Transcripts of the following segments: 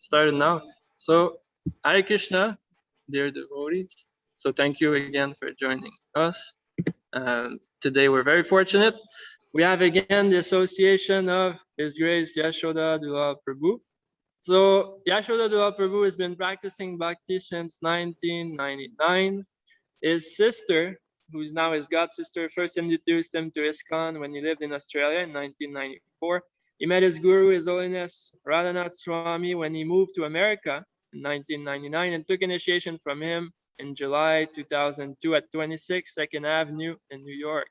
started now. So, Hare Krishna, dear devotees. So, thank you again for joining us. Today, we're very fortunate. We have again the association of His Grace Yasoda-dulal Prabhu. So, Yasoda-dulal Prabhu has been practicing bhakti since 1999. His sister, who's now his god sister, first introduced him to ISKCON when he lived in Australia in 1994. He met his guru, His Holiness Radhanath Swami, when he moved to America in 1999 and took initiation from him in July 2002 at 26 2nd Avenue in New York.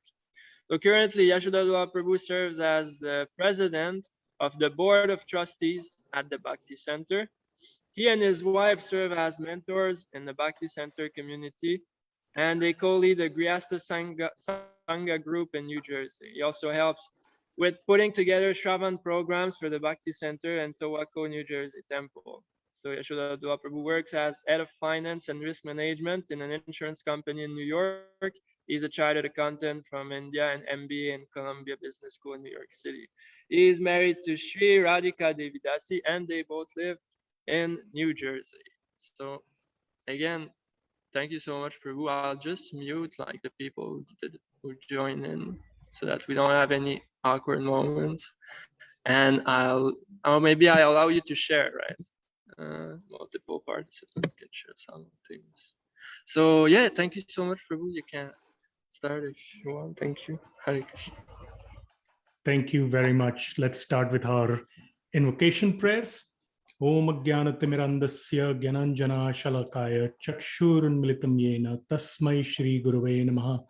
So currently, Yasoda-dulal Prabhu serves as the president of the Board of Trustees at the Bhakti Center. He and his wife serve as mentors in the Bhakti Center community, and they co-lead the Grihastha Sangha group in New Jersey. He also helps with putting together Shravan programs for the Bhakti Center and Towako, New Jersey Temple. So Yasoda-dulal Prabhu works as head of finance and risk management in an insurance company in New York. He's a chartered accountant from India and MBA in Columbia Business School in New York City. He is married to Sri Radhika Devidasi, and they both live in New Jersey. So again, thank you so much, Prabhu. I'll just mute like the people who join in so that we don't have any awkward moments. And maybe I allow you to share, right? Multiple participants can share some things. So yeah, thank you so much, Prabhu. You can start if you want. Thank you. Hare Krishna. Thank you very much. Let's start with our invocation prayers. Om Jnanatimirandasya Gyananjana Shalakaya Chakshurunmilitam Yena Tasmai Shri Guruve Namaha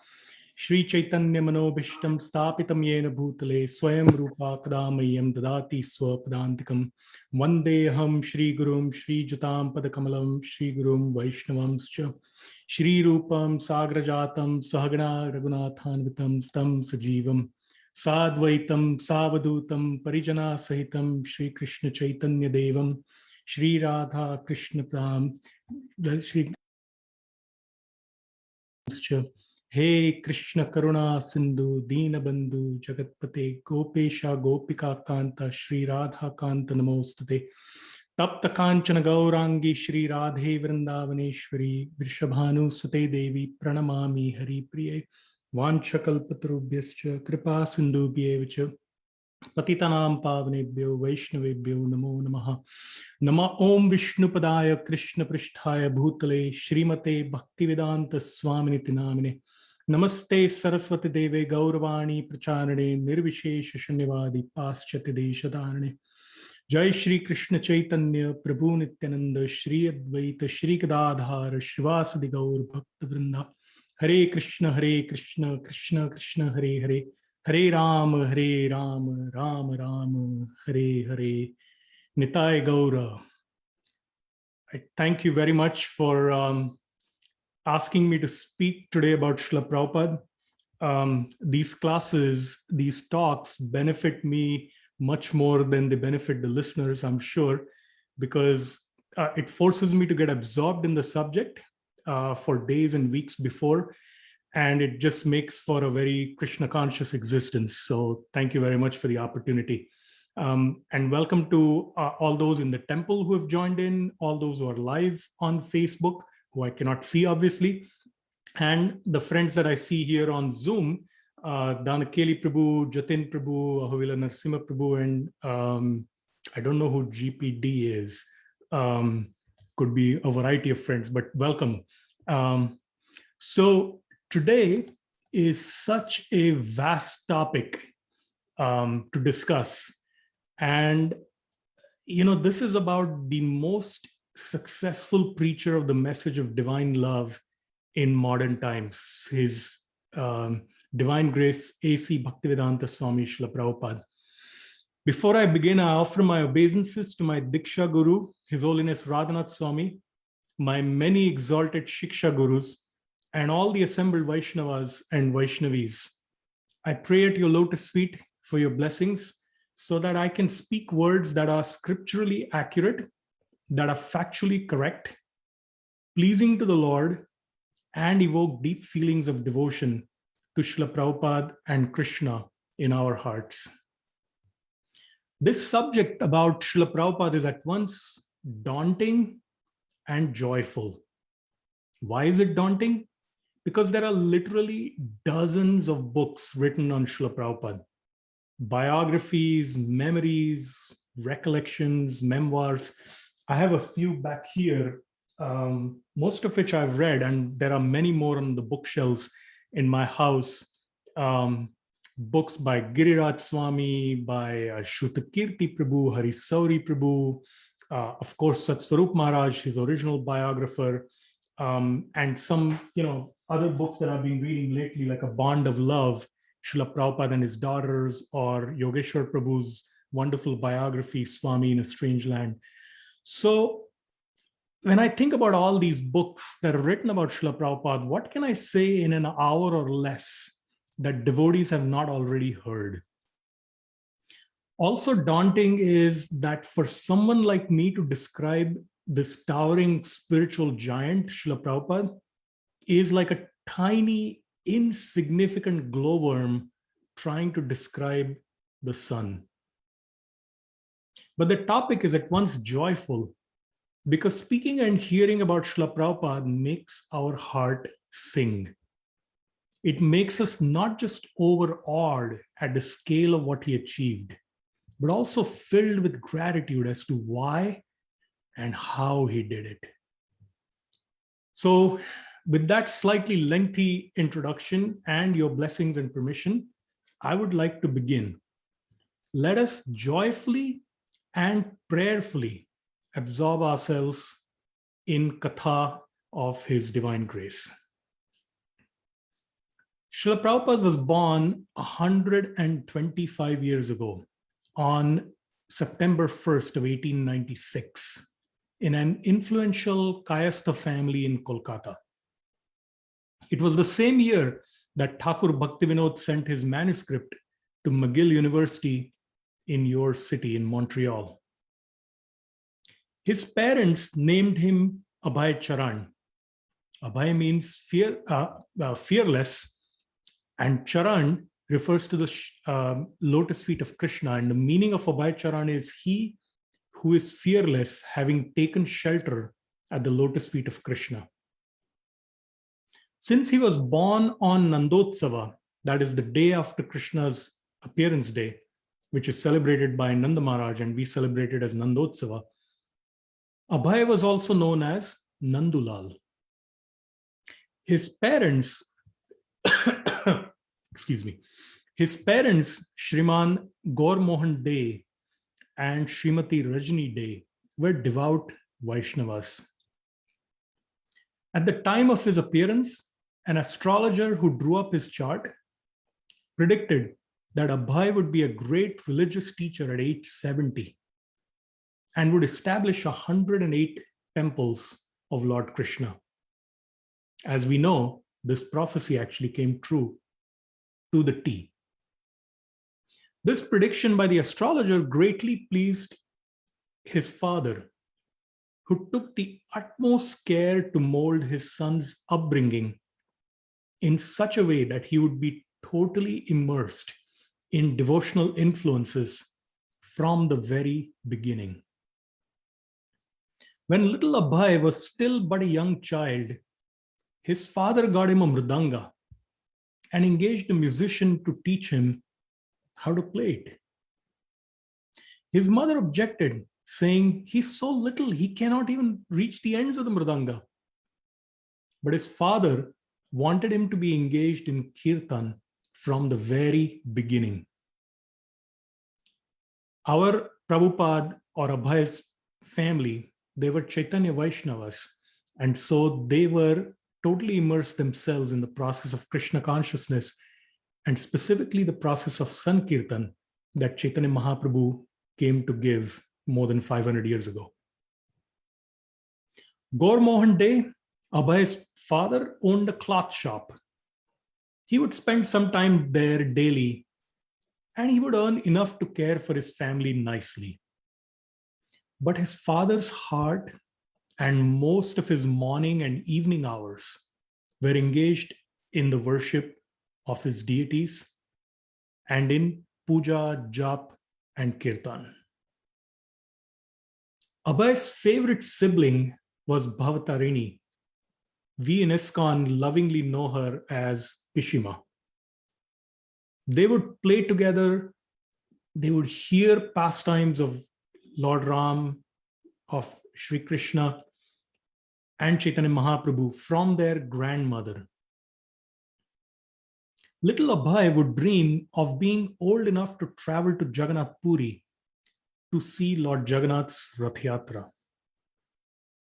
Shri Chaitanya Manobhishtam Stapitam Yena Bhutale Swayam Rupa Kadamayam Dadati Swapadantikam Vandeham Shri Gurum Shri Jutam Padakamalam Shri Gurum Vaishnavamscha Shri Rupam Sagrajatam Sahagana Raghunathanvitam Stam Sajivam Sadvaitam Savadutam Parijana Sahitam Shri Krishna Chaitanya Devam Shri Radha Krishna Pram Shri Hey Krishna Karuna Sindhu Dina Bandhu Jagatpate Gopesha Gopika Kanta Shri Radha Kanta Namostate Tapta Kanchana Gaurangi Shri Radhe Vrindavaneshwari Vrishabhanu Sute Devi Pranamami Hari Priye Vanchakalpatarubhyascha Kripa Sindhubhyevacha Patitanam Pavanebhyo Vaishnavebhyo Namo Namaha Nama Om Vishnupadaya Krishna Pristhaya Bhutale Srimate Bhaktivedanta Swaminiti Namine Namaste Saraswati Deve Gauravani Pracharane Nirvishesha Shanyavadi Paschati Deshadarane Jai Shri Krishna Chaitanya Prabhu Nityananda Shri Advaita Shri Gadadhar Shrivasadi Gaur Bhakta Vrinda Hare Krishna, Krishna Krishna, Hare Hare, Hare Ram, Ram Ram, Hare Hare, Nitai Gaura. I thank you very much for asking me to speak today about Srila Prabhupada. These classes, these talks benefit me much more than they benefit the listeners, I'm sure, because it forces me to get absorbed in the subject for days and weeks before, and it just makes for a very Krishna conscious existence. So thank you very much for the opportunity. And welcome to all those in the temple who have joined in, all those who are live on Facebook, who I cannot see obviously, and the friends that I see here on Zoom, Danakeli Prabhu, Jatin Prabhu, Ahavila Narsimha Prabhu, and I don't know who GPD is. Could be a variety of friends, but welcome. So today is such a vast topic to discuss. And, you know, this is about the most successful preacher of the message of divine love in modern times, His Divine Grace A.C. Bhaktivedanta Swami Srila Prabhupada. Before I begin, I offer my obeisances to my Diksha Guru, His Holiness Radhanath Swami, my many exalted Shiksha Gurus, and all the assembled Vaishnavas and Vaishnavis. I pray at your lotus feet for your blessings so that I can speak words that are scripturally accurate, that are factually correct, pleasing to the Lord, and evoke deep feelings of devotion to Srila Prabhupada and Krishna in our hearts. This subject about Srila Prabhupada is at once daunting and joyful. Why is it daunting? Because there are literally dozens of books written on Srila Prabhupada. Biographies, memories, recollections, memoirs. I have a few back here, most of which I've read, and there are many more on the bookshelves in my house. Books by Giriraj Swami, by Shrutakirti Prabhu, Harisauri Prabhu, of course, Satsvarup Maharaj, his original biographer, and some, other books that I've been reading lately, like A Bond of Love, Srila Prabhupada and his daughters, or Yogeshwar Prabhu's wonderful biography, Swami in a Strange Land. So when I think about all these books that are written about Srila Prabhupada, what can I say in an hour or less that devotees have not already heard? Also daunting is that for someone like me to describe this towering spiritual giant, Srila Prabhupada, is like a tiny, insignificant glowworm trying to describe the sun. But the topic is at once joyful, because speaking and hearing about Srila Prabhupada makes our heart sing. It makes us not just overawed at the scale of what he achieved, but also filled with gratitude as to why and how he did it. So, with that slightly lengthy introduction and your blessings and permission, I would like to begin. Let us joyfully and prayerfully absorb ourselves in Katha of His Divine Grace. Srila Prabhupada was born 125 years ago on September 1st of 1896 in an influential Kayastha family in Kolkata. It was the same year that Thakur Bhaktivinoda sent his manuscript to McGill University in your city, in Montreal. His parents named him Abhay Charan. Abhay means fearless, and Charan refers to the lotus feet of Krishna. And the meaning of Abhay Charan is he who is fearless, having taken shelter at the lotus feet of Krishna. Since he was born on Nandotsava, that is the day after Krishna's appearance day, which is celebrated by Nanda Maharaj, and we celebrate it as Nandotsava, Abhay was also known as Nandulal. His parents, his parents, Shriman Gaur Mohan Dey and Srimati Rajni Dey, were devout Vaishnavas. At the time of his appearance, an astrologer who drew up his chart predicted that Abhay would be a great religious teacher at age 70 and would establish 108 temples of Lord Krishna. As we know, this prophecy actually came true to the T. This prediction by the astrologer greatly pleased his father, who took the utmost care to mold his son's upbringing in such a way that he would be totally immersed in devotional influences from the very beginning. When little Abhay was still but a young child, his father got him a mridanga and engaged a musician to teach him how to play it. His mother objected, saying he's so little, he cannot even reach the ends of the mridanga. But his father wanted him to be engaged in kirtan from the very beginning. Our Prabhupada or Abhay's family, they were Chaitanya Vaishnavas, and so they were totally immersed themselves in the process of Krishna consciousness, and specifically the process of Sankirtan that Chaitanya Mahaprabhu came to give more than 500 years ago. Gaur Mohan Dey, Abhay's father, owned a cloth shop. He would spend some time there daily, and he would earn enough to care for his family nicely. But his father's heart and most of his morning and evening hours were engaged in the worship of his deities and in puja, jap, and kirtan. Abhay's favorite sibling was Bhavatarini. We in ISKCON lovingly know her as Pishima. They would play together. They would hear pastimes of Lord Ram, of Sri Krishna, and Chaitanya Mahaprabhu from their grandmother. Little Abhay would dream of being old enough to travel to Jagannath Puri to see Lord Jagannath's Rath Yatra.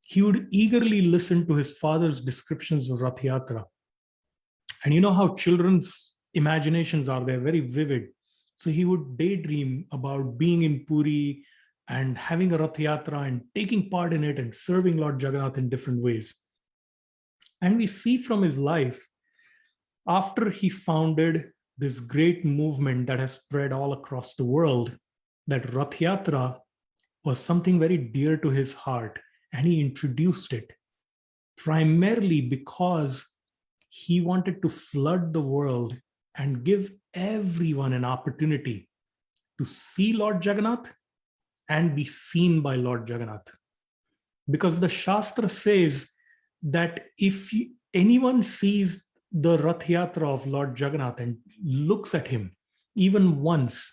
He would eagerly listen to his father's descriptions of Rath Yatra. And you know how children's imaginations are, they're very vivid. So he would daydream about being in Puri and having a Rath Yatra and taking part in it and serving Lord Jagannath in different ways. And we see from his life, after he founded this great movement that has spread all across the world, that Rath Yatra was something very dear to his heart, and he introduced it primarily because he wanted to flood the world and give everyone an opportunity to see Lord Jagannath and be seen by Lord Jagannath. Because the Shastra says that if anyone sees the Rath Yatra of Lord Jagannath and looks at him even once,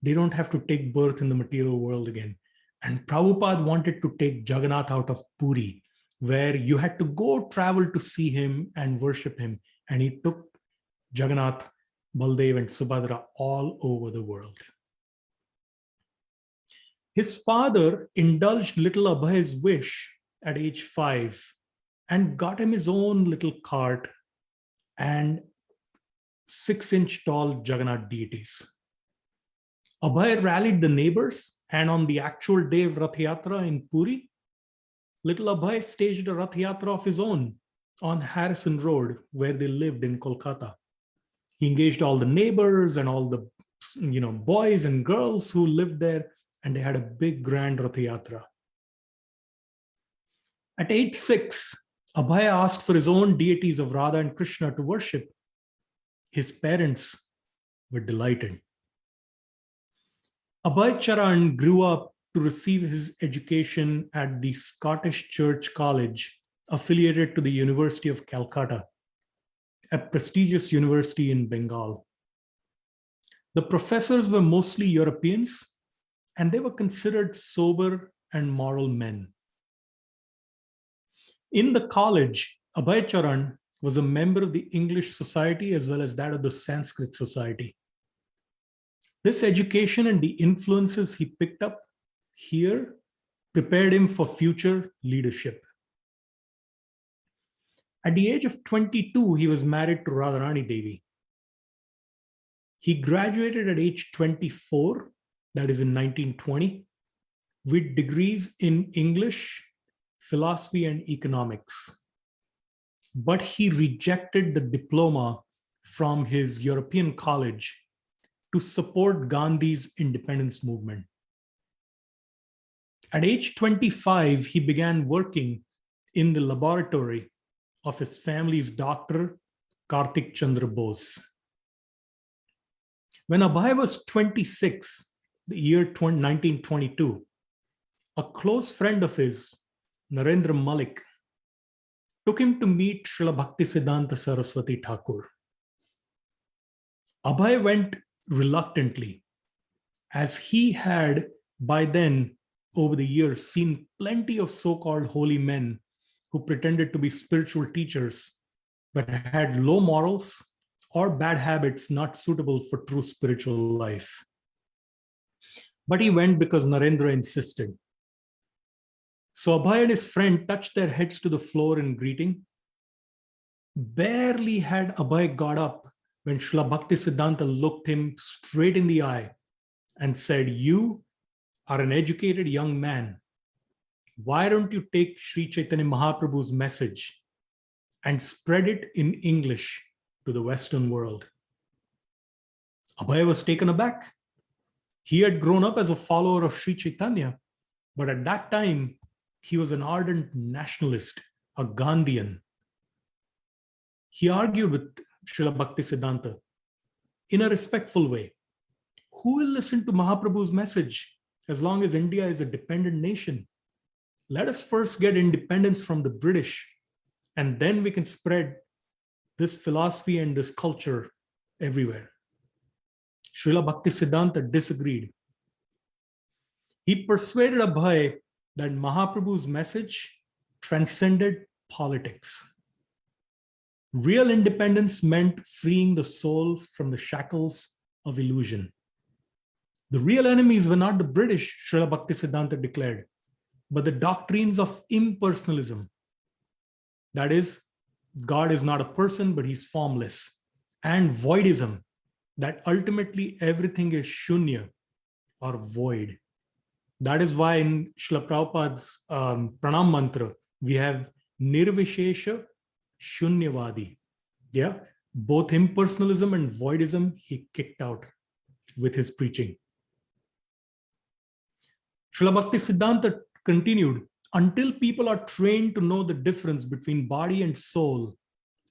they don't have to take birth in the material world again. And Prabhupada wanted to take Jagannath out of Puri, where you had to go travel to see him and worship him. And he took Jagannath, Baldev, and Subhadra all over the world. His father indulged little Abhay's wish at age 5 and got him his own little cart and 6-inch tall Jagannath deities. Abhay rallied the neighbors, and on the actual day of Rath Yatra in Puri, little Abhay staged a Rath Yatra of his own on Harrison Road, where they lived in Kolkata. He engaged all the neighbors and all the boys and girls who lived there, and they had a big grand Rath Yatra. At age 6, Abhay asked for his own deities of Radha and Krishna to worship. His parents were delighted. Abhay Charan grew up to receive his education at the Scottish Church College, affiliated to the University of Calcutta, a prestigious university in Bengal. The professors were mostly Europeans, and they were considered sober and moral men. In the college, Abhay Charan was a member of the English Society as well as that of the Sanskrit Society. This education and the influences he picked up here prepared him for future leadership. At the age of 22, he was married to Radharani Devi. He graduated at age 24, that is in 1920, with degrees in English, philosophy, and economics. But he rejected the diploma from his European college to support Gandhi's independence movement. At age 25, he began working in the laboratory of his family's doctor, Kartik Chandra Bose. When Abhay was 26, the year 1922, a close friend of his, Narendra Malik, took him to meet Srila Bhaktisiddhanta Saraswati Thakur. Abhay went reluctantly, as he had by then, over the years, seen plenty of so-called holy men who pretended to be spiritual teachers, but had low morals or bad habits not suitable for true spiritual life. But he went because Narendra insisted. So Abhay and his friend touched their heads to the floor in greeting. Barely had Abhay got up when Srila Bhaktisiddhanta looked him straight in the eye and said, "You are an educated young man. Why don't you take Sri Chaitanya Mahaprabhu's message and spread it in English to the Western world?" Abhay was taken aback. He had grown up as a follower of Sri Chaitanya, but at that time, he was an ardent nationalist, a Gandhian. He argued with Srila Bhaktisiddhanta in a respectful way. Who will listen to Mahaprabhu's message as long as India is a dependent nation Let us first get independence from the British, and then we can spread this philosophy and this culture everywhere. Srila Bhaktisiddhanta disagreed. He persuaded Abhay that Mahaprabhu's message transcended politics. Real independence meant freeing the soul from the shackles of illusion. The real enemies were not the British, Srila Bhaktisiddhanta declared, but the doctrines of impersonalism. That is, God is not a person, but he's formless. And voidism, that ultimately everything is shunya or void. That is why in Srila Prabhupada's Pranam Mantra, we have Nirvishesha Shunyavadi. Yeah, both impersonalism and voidism he kicked out with his preaching. Srila Bhaktisiddhanta continued, until people are trained to know the difference between body and soul,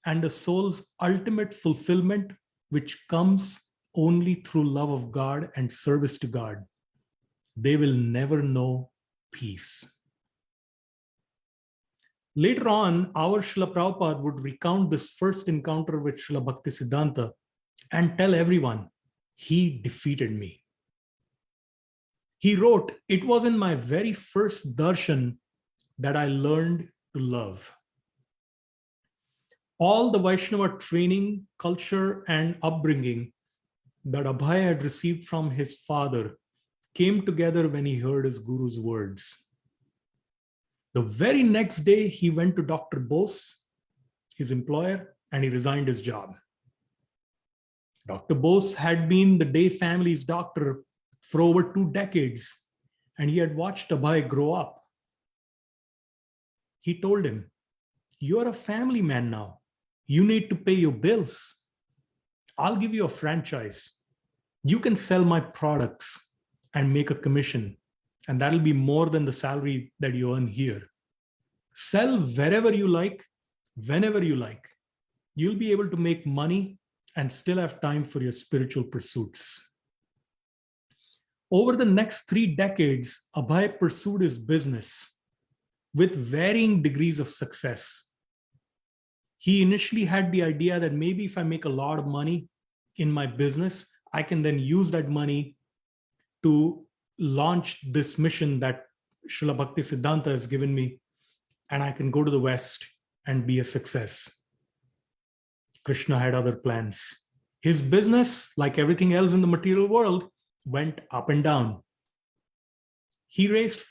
and the soul's ultimate fulfillment, which comes only through love of God and service to God, they will never know peace. Later on, our Srila Prabhupada would recount this first encounter with Srila Bhaktisiddhanta and tell everyone, he defeated me. He wrote, it was in my very first darshan that I learned to love. All the Vaishnava training, culture, and upbringing that Abhay had received from his father came together when he heard his guru's words. The very next day, he went to Dr. Bose, his employer, and he resigned his job. Dr. Bose had been the Day family's doctor for over 2 decades, and he had watched Abhay grow up. He told him, you're a family man now. You need to pay your bills. I'll give you a franchise. You can sell my products and make a commission, and that'll be more than the salary that you earn here. Sell wherever you like, whenever you like. You'll be able to make money and still have time for your spiritual pursuits. Over the next 3 decades, Abhay pursued his business with varying degrees of success. He initially had the idea that maybe if I make a lot of money in my business, I can then use that money to launch this mission that Srila Bhaktisiddhanta has given me, and I can go to the West and be a success. Krishna had other plans. His business, like everything else in the material world, went up and down. He raised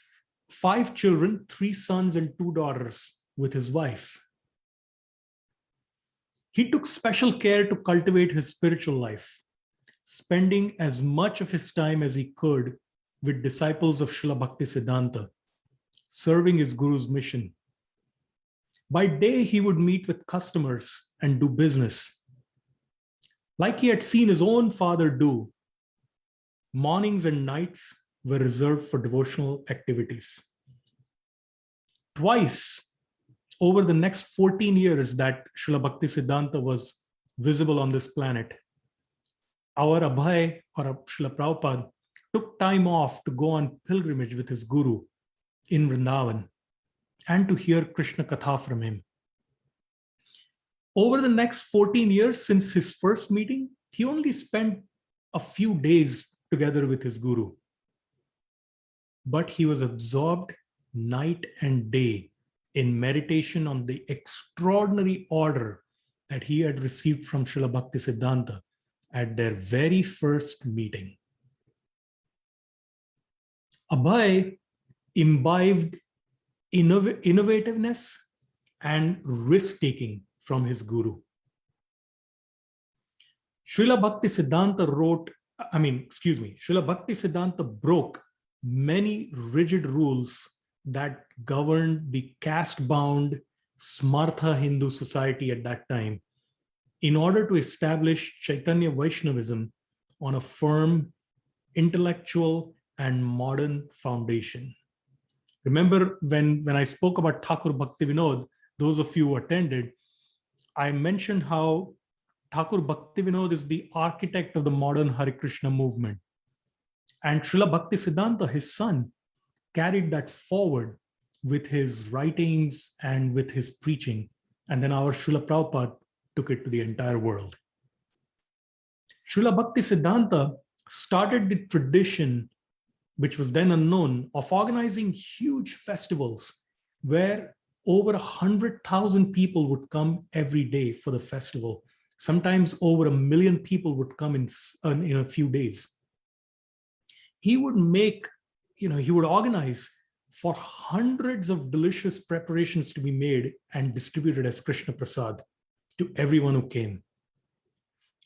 5 children, 3 sons and 2 daughters with his wife. He took special care to cultivate his spiritual life, spending as much of his time as he could with disciples of Srila Bhaktisiddhanta, serving his guru's mission. By day, he would meet with customers and do business. Like he had seen his own father do, mornings and nights were reserved for devotional activities. Twice over the next 14 years that Srila Bhaktisiddhanta was visible on this planet, our Abhay or Srila Prabhupada took time off to go on pilgrimage with his guru in Vrindavan and to hear Krishna Katha from him. Over the next 14 years since his first meeting, he only spent a few days together with his guru. But he was absorbed night and day in meditation on the extraordinary order that he had received from Srila Bhaktisiddhanta at their very first meeting. Abhay imbibed innovativeness and risk-taking from his guru. Srila Bhaktisiddhanta broke many rigid rules that governed the caste-bound Smartha Hindu society at that time in order to establish Chaitanya Vaishnavism on a firm, intellectual, and modern foundation. Remember when I spoke about Thakur Bhaktivinod, those of you who attended, I mentioned how Thakur Bhaktivinod is the architect of the modern Hare Krishna movement. And Srila Bhaktisiddhanta, his son, carried that forward with his writings and with his preaching. And then our Srila Prabhupada took it to the entire world. Srila Bhakti Siddhanta started the tradition, which was then unknown, of organizing huge festivals where over 100,000 people would come every day for the festival. Sometimes over 1 million people would come in a few days. He would he would organize for hundreds of delicious preparations to be made and distributed as Krishna Prasad to everyone who came.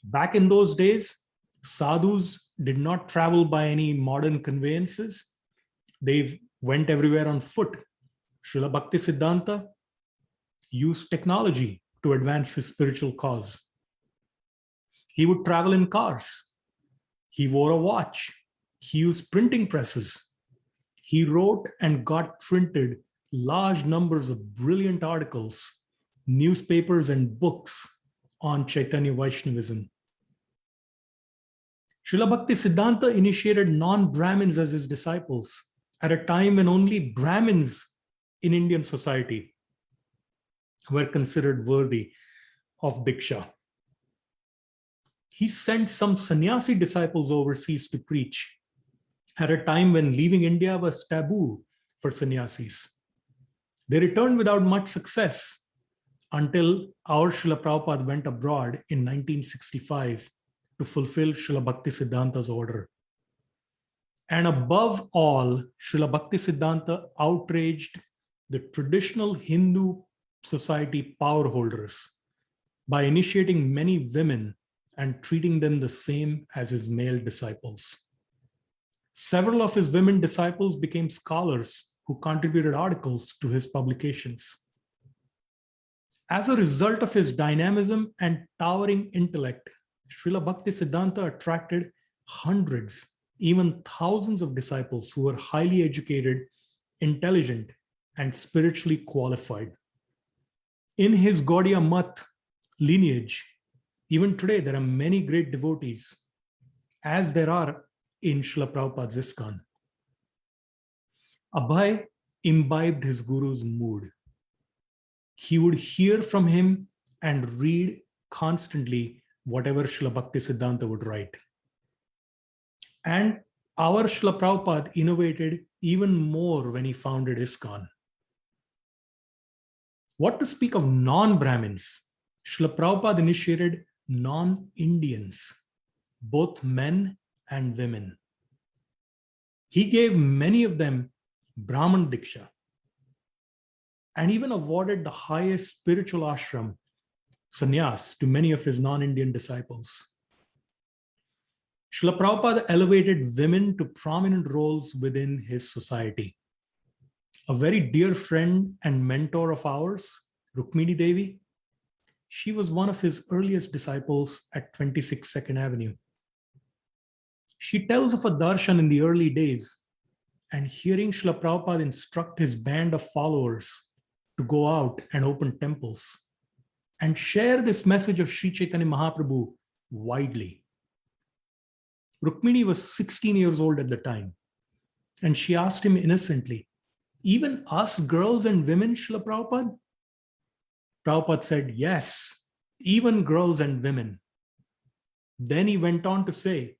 Back in those days, sadhus did not travel by any modern conveyances. They went everywhere on foot. Srila Bhakti Siddhanta used technology to advance his spiritual cause. He would travel in cars. He wore a watch. He used printing presses. He wrote and got printed large numbers of brilliant articles, newspapers, and books on Chaitanya Vaishnavism. Srila Bhakti Siddhanta initiated non-Brahmins as his disciples at a time when only Brahmins in Indian society were considered worthy of Diksha. He sent some sannyasi disciples overseas to preach at a time when leaving India was taboo for sannyasis. They returned without much success until our Srila Prabhupada went abroad in 1965 to fulfill Srila Bhakti Siddhanta's order. And above all, Srila Bhakti Siddhanta outraged the traditional Hindu society power holders by initiating many women and treating them the same as his male disciples. Several of his women disciples became scholars who contributed articles to his publications. As a result of his dynamism and towering intellect, Srila Bhakti Siddhanta attracted hundreds, even thousands of disciples who were highly educated, intelligent, and spiritually qualified. In his Gaudiya Math lineage, even today, there are many great devotees, as there are in Srila Prabhupada's ISKCON. Abhay imbibed his guru's mood. He would hear from him and read constantly whatever Srila Bhakti Siddhanta would write. And our Srila Prabhupada innovated even more when he founded ISKCON. What to speak of non-Brahmins? Srila Prabhupada initiated non-Indians, both men and women. He gave many of them Brahman Diksha and even awarded the highest spiritual ashram, sannyas, to many of his non-Indian disciples. Srila Prabhupada elevated women to prominent roles within his society. A very dear friend and mentor of ours, Rukmini Devi, she was one of his earliest disciples at 26 Second Avenue. She tells of a darshan in the early days and hearing Srila Prabhupada instruct his band of followers to go out and open temples and share this message of Sri Chaitanya Mahaprabhu widely. Rukmini was 16 years old at the time, and she asked him innocently, "Even us girls and women, Srila Prabhupada?" Prabhupada said, "Yes, even girls and women." Then he went on to say,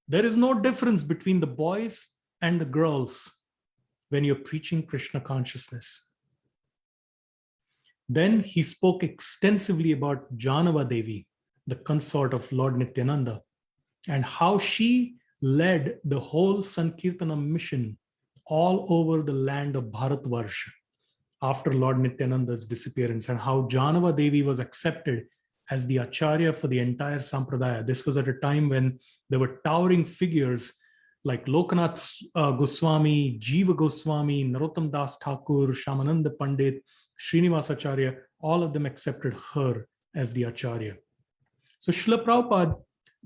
"There is no difference between the boys and the girls when you're preaching Krishna consciousness." Then he spoke extensively about Janava Devi, the consort of Lord Nityananda, and how she led the whole Sankirtanam mission all over the land of Bharatvarsh after Lord Nityananda's disappearance, and how Janava Devi was accepted as the Acharya for the entire Sampradaya. This was at a time when there were towering figures like Lokanath Goswami, Jiva Goswami, Narottam Das Thakur, Shamananda Pandit, Srinivas Acharya, all of them accepted her as the Acharya. So Srila Prabhupada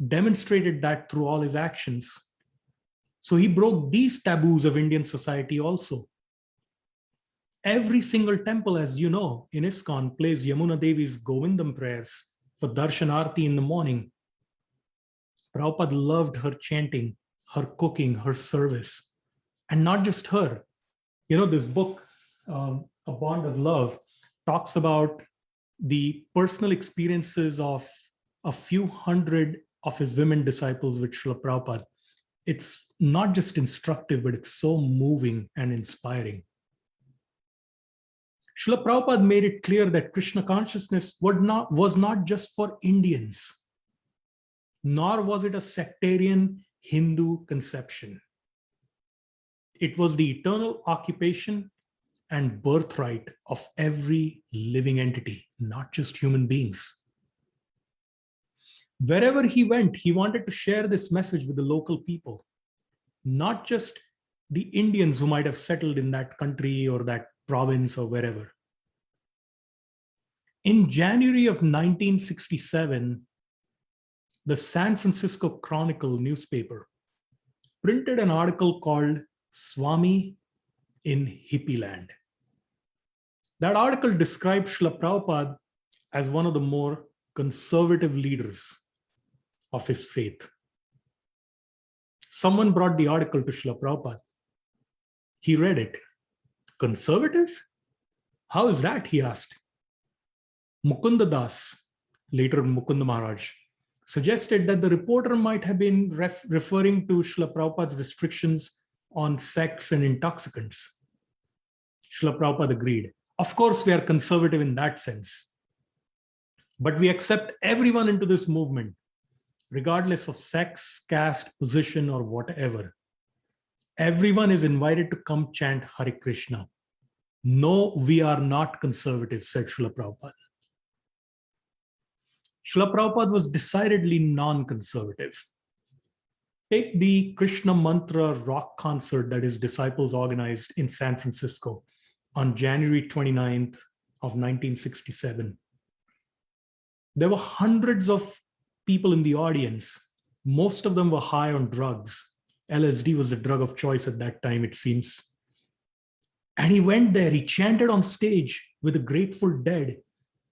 demonstrated that through all his actions. So he broke these taboos of Indian society also. Every single temple, as you know, in ISKCON plays Yamuna Devi's Govindam prayers for Darshan Arti in the morning. Prabhupada loved her chanting, her cooking, her service. And not just her. You know, this book, A Bond of Love, talks about the personal experiences of a few hundred of his women disciples with Srila Prabhupada. It's not just instructive, but it's so moving and inspiring. Srila Prabhupada made it clear that Krishna consciousness was not just for Indians, nor was it a sectarian Hindu conception. It was the eternal occupation and birthright of every living entity, not just human beings. Wherever he went, he wanted to share this message with the local people, not just the Indians who might have settled in that country or that province or wherever. In January of 1967, the San Francisco Chronicle newspaper printed an article called Swami in Hippie Land. That article described Srila Prabhupada as one of the more conservative leaders of his faith. Someone brought the article to Srila Prabhupada. He read it. Conservative? How is that? He asked. Mukunda Das, later Mukunda Maharaj, suggested that the reporter might have been referring to Srila Prabhupada's restrictions on sex and intoxicants. Srila Prabhupada agreed. Of course, we are conservative in that sense. But we accept everyone into this movement, regardless of sex, caste, position, or whatever. Everyone is invited to come chant Hare Krishna. No, we are not conservative, said Srila Prabhupada. Srila Prabhupada was decidedly non-conservative. Take the Krishna Mantra rock concert that his disciples organized in San Francisco on January 29th of 1967. There were hundreds of people in the audience. Most of them were high on drugs. LSD was the drug of choice at that time, it seems. And he went there, he chanted on stage with the Grateful Dead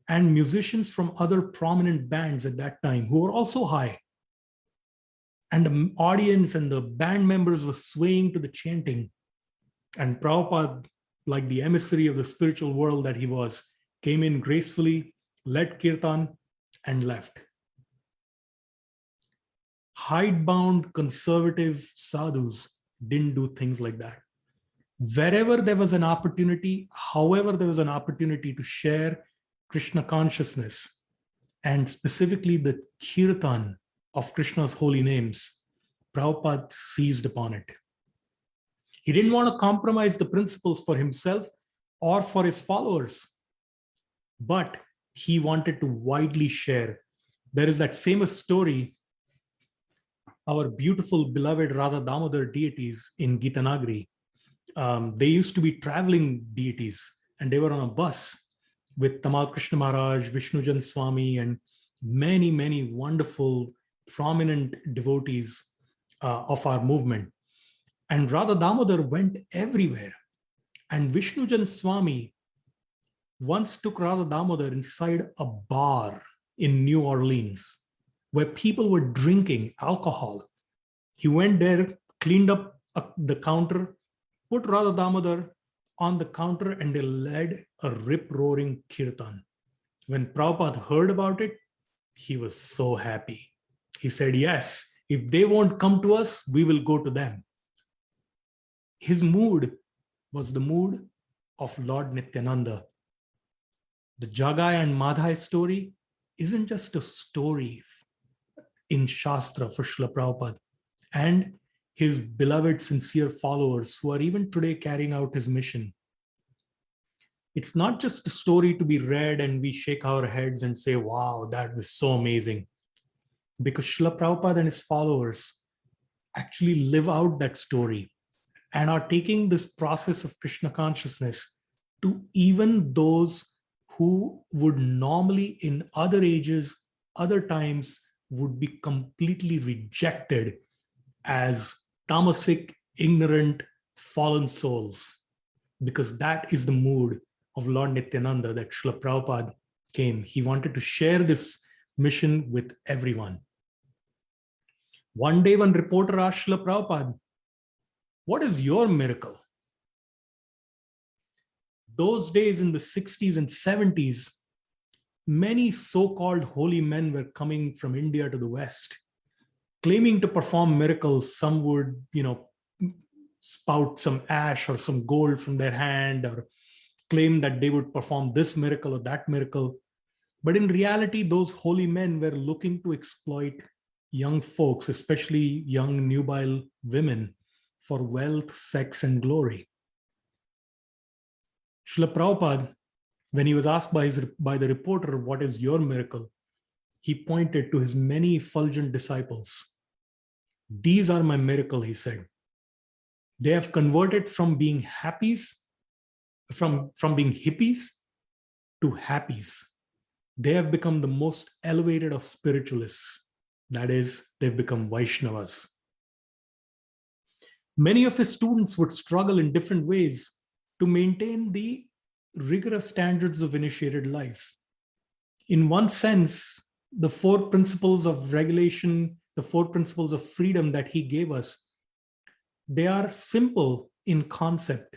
and musicians from other prominent bands at that time who were also high. And the audience and the band members were swaying to the chanting. And Prabhupada, like the emissary of the spiritual world that he was, came in gracefully, led kirtan, and left. Hidebound conservative sadhus didn't do things like that. Wherever there was an opportunity, however there was an opportunity to share Krishna consciousness, and specifically the kirtan of Krishna's holy names, Prabhupada seized upon it. He didn't want to compromise the principles for himself or for his followers, but he wanted to widely share. There is that famous story, our beautiful beloved Radha Damodar deities in Gitanagari. They used to be traveling deities, and they were on a bus with Tamal Krishna Maharaj, Vishnujan Swami, and many, many wonderful, prominent devotees of our movement. And Radha Damodar went everywhere. And Vishnujan Swami once took Radha Damodar inside a bar in New Orleans where people were drinking alcohol. He went there, cleaned up the counter, put Radha Damodar on the counter, and they led a rip-roaring kirtan. When Prabhupada heard about it, he was so happy. He said, yes, if they won't come to us, we will go to them. His mood was the mood of Lord Nityananda. The Jagai and Madhai story isn't just a story in Shastra for Srila Prabhupada and his beloved sincere followers who are even today carrying out his mission. It's not just a story to be read and we shake our heads and say, wow, that was so amazing. Because Srila Prabhupada and his followers actually live out that story and are taking this process of Krishna consciousness to even those who would normally in other ages, other times, would be completely rejected as tamasic, ignorant, fallen souls. Because that is the mood of Lord Nityananda that Srila Prabhupada came. He wanted to share this mission with everyone. One day, one reporter asked Srila Prabhupada, what is your miracle? Those days in the 60s and 70s, many so-called holy men were coming from India to the West, claiming to perform miracles. Some would, spout some ash or some gold from their hand, or claim that they would perform this miracle or that miracle. But in reality, those holy men were looking to exploit young folks, especially young nubile women, for wealth, sex, and glory. Srila Prabhupada, when he was asked by the reporter, "What is your miracle?" he pointed to his many effulgent disciples. "These are my miracle," he said. "They have converted from being from being hippies to happies. They have become the most elevated of spiritualists. That is, they've become Vaishnavas." Many of his students would struggle in different ways to maintain the rigorous standards of initiated life. In one sense, the 4 principles of regulation, the 4 principles of freedom that he gave us, they are simple in concept,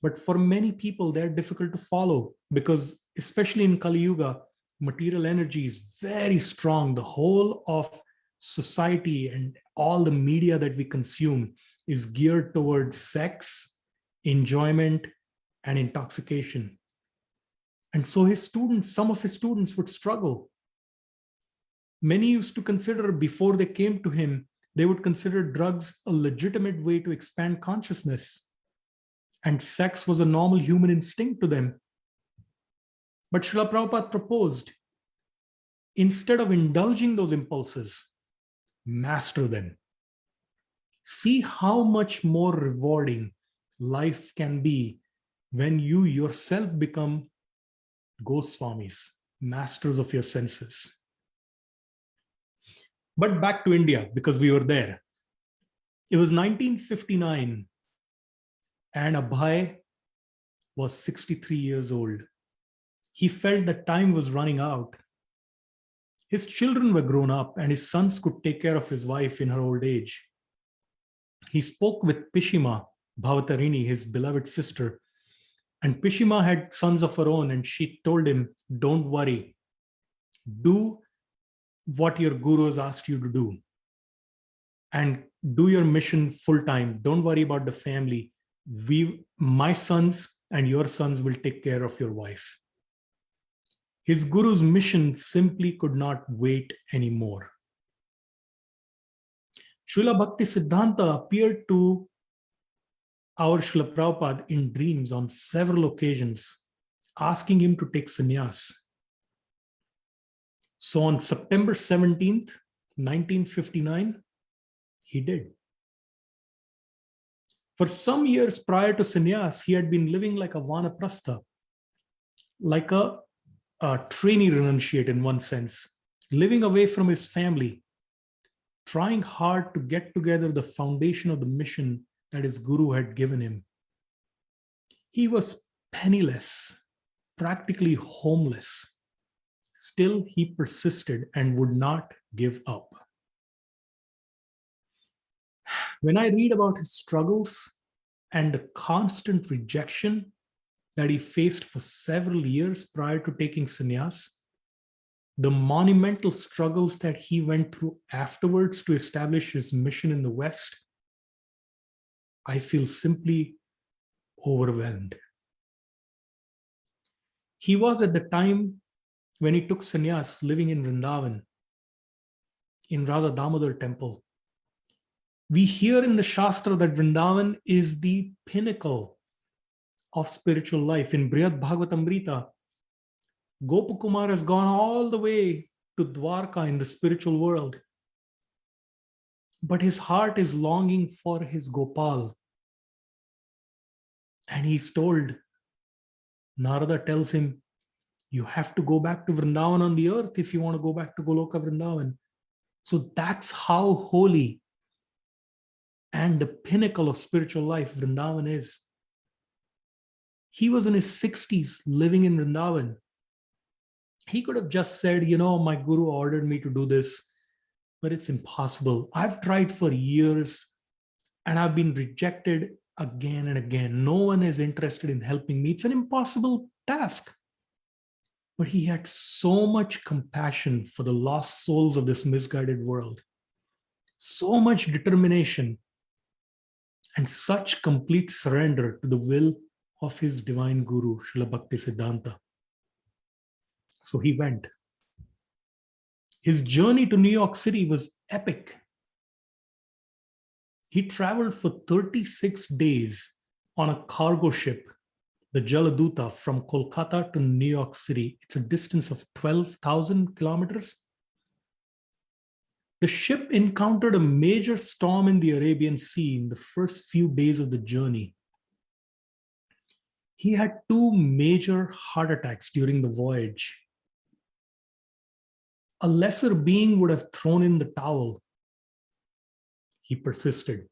but for many people, they're difficult to follow because, especially in Kali Yuga, material energy is very strong. The whole of society and all the media that we consume is geared towards sex, enjoyment, and intoxication. And so some of his students would struggle. Many used to consider, before they came to him, they would consider drugs a legitimate way to expand consciousness. And sex was a normal human instinct to them. But Srila Prabhupada proposed, instead of indulging those impulses, master them. See how much more rewarding life can be when you yourself become Goswamis, masters of your senses. But back to India, because we were there. It was 1959, and Abhay was 63 years old. He felt that time was running out. His children were grown up, and his sons could take care of his wife in her old age. He spoke with Pishima Bhavatarini, his beloved sister, and Pishima had sons of her own, and she told him, "Don't worry. Do what your guru has asked you to do, and do your mission full time. Don't worry about the family. My sons and your sons will take care of your wife." His guru's mission simply could not wait anymore. Srila Bhakti Siddhanta appeared to our Srila Prabhupada in dreams on several occasions, asking him to take sannyas. So on September 17th, 1959, he did. For some years prior to sannyas, he had been living like a vanaprastha, like a trainee renunciate in one sense, living away from his family, trying hard to get together the foundation of the mission that his guru had given him. He was penniless, practically homeless. Still, he persisted and would not give up. When I read about his struggles and the constant rejection that he faced for several years prior to taking sannyas, the monumental struggles that he went through afterwards to establish his mission in the West, I feel simply overwhelmed. He was, at the time when he took sannyas, living in Vrindavan, in Radha Damodar temple. We hear in the Shastra that Vrindavan is the pinnacle of spiritual life. In Brihad Bhagavatamrita, Gopakumar has gone all the way to Dwarka in the spiritual world. But his heart is longing for his Gopal. And he's told, Narada tells him, you have to go back to Vrindavan on the earth if you want to go back to Goloka Vrindavan. So that's how holy and the pinnacle of spiritual life Vrindavan is. He was in his 60s living in Vrindavan. He could have just said, my guru ordered me to do this, but it's impossible. I've tried for years and I've been rejected. again and again. No one is interested in helping me. It's an impossible task. But he had so much compassion for the lost souls of this misguided world, so much determination, and such complete surrender to the will of his divine guru, Srila Bhakti Siddhanta. So he went. His journey to New York City was epic. He traveled for 36 days on a cargo ship, the Yasoda-dulal, from Kolkata to New York City. It's a distance of 12,000 kilometers. The ship encountered a major storm in the Arabian Sea in the first few days of the journey. He had 2 major heart attacks during the voyage. A lesser being would have thrown in the towel. He persisted.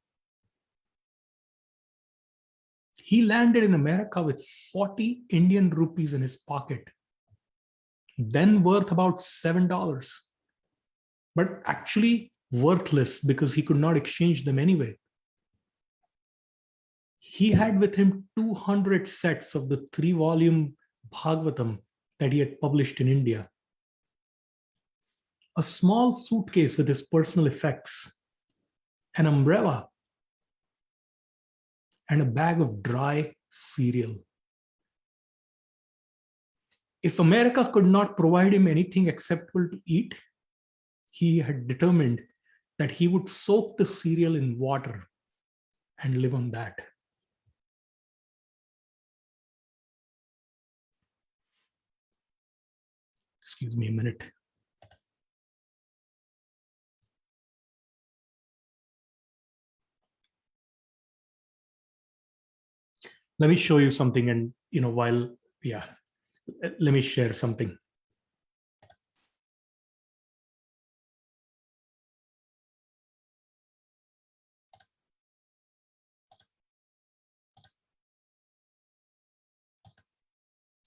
He landed in America with 40 Indian rupees in his pocket, then worth about $7, but actually worthless because he could not exchange them anyway. He had with him 200 sets of the 3-volume Bhagavatam that he had published in India, a small suitcase with his personal effects, an umbrella, and a bag of dry cereal. If America could not provide him anything acceptable to eat, he had determined that he would soak the cereal in water and live on that. Excuse me a minute. Let me show you something, and let me share something.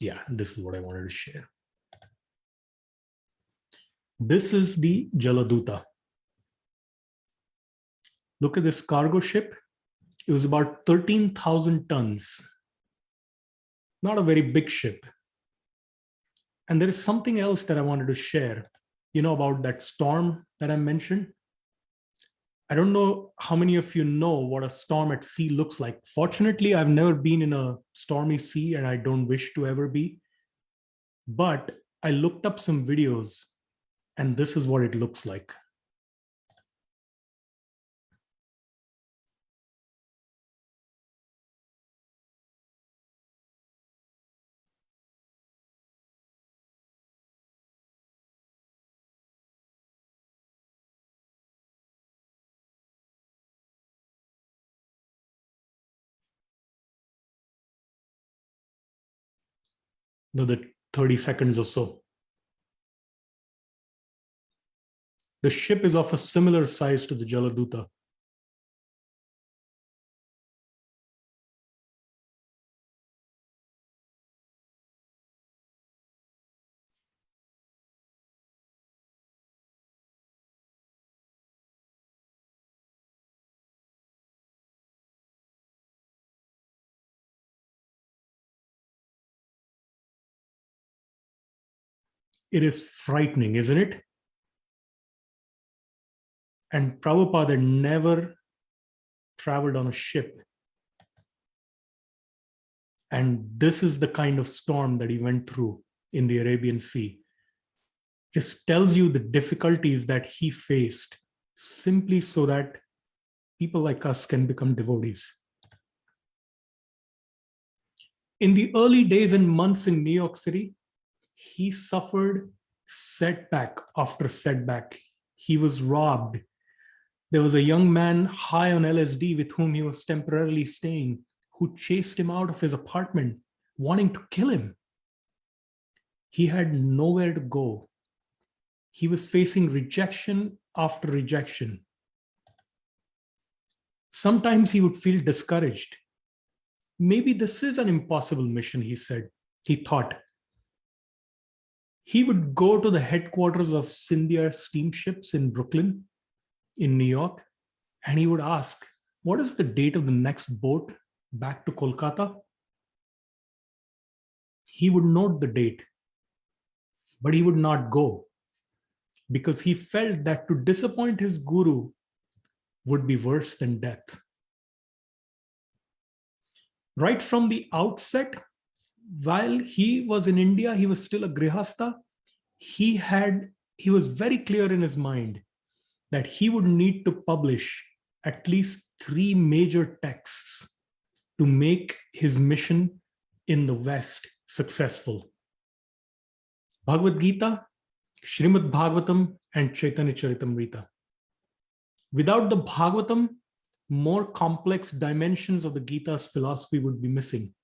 Yeah, this is what I wanted to share. This is the Yasoda-dulal. Look at this cargo ship. It was about 13,000 tons. Not a very big ship. And there is something else that I wanted to share, about that storm that I mentioned. I don't know how many of you know what a storm at sea looks like. Fortunately, I've never been in a stormy sea, and I don't wish to ever be. But I looked up some videos, and this is what it looks like. Another 30 seconds or so. The ship is of a similar size to the Yasoda-dulal. It is frightening, isn't it? And Prabhupada never traveled on a ship. And this is the kind of storm that he went through in the Arabian Sea. Just tells you the difficulties that he faced simply so that people like us can become devotees. In the early days and months in New York City, he suffered setback after setback. He was robbed. There was a young man high on LSD with whom he was temporarily staying, who chased him out of his apartment, wanting to kill him. He had nowhere to go. He was facing rejection after rejection. Sometimes he would feel discouraged. Maybe this is an impossible mission, he thought. He would go to the headquarters of Scindia steamships in Brooklyn, in New York, and he would ask, what is the date of the next boat back to Kolkata, he would note the date, but he would not go because he felt that to disappoint his guru would be worse than death. Right from the outset, while he was in India, he was still a grihastha. He was very clear in his mind that he would need to publish at least 3 major texts to make his mission in the West successful. Bhagavad Gita, Srimad Bhagavatam, and Chaitanya Charitamrita. Without the Bhagavatam, more complex dimensions of the Gita's philosophy would be missing.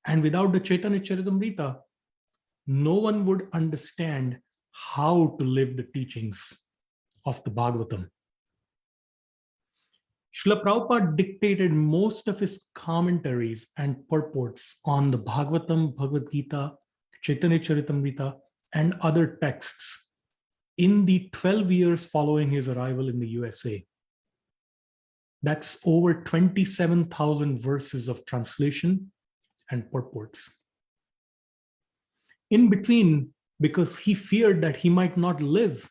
And without the Chaitanya Charitamrita, no one would understand how to live the teachings of the Bhagavatam. Srila Prabhupada dictated most of his commentaries and purports on the Bhagavatam, Bhagavad Gita, Chaitanya Charitamrita, and other texts in the 12 years following his arrival in the USA. That's over 27,000 verses of translation and purports. In between, because he feared that he might not live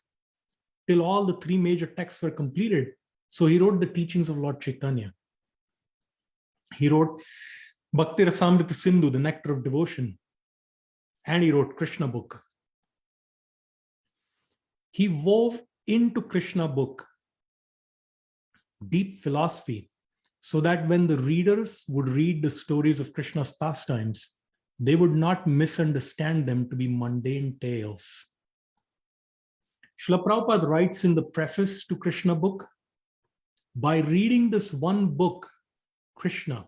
till all the 3 major texts were completed, so he wrote the teachings of Lord Chaitanya. He wrote Bhakti Rasamrita Sindhu, the Nectar of Devotion, and he wrote Krishna book. He wove into Krishna book deep philosophy so that when the readers would read the stories of Krishna's pastimes, they would not misunderstand them to be mundane tales. Srila Prabhupada writes in the preface to Krishna book, by reading this one book, Krishna,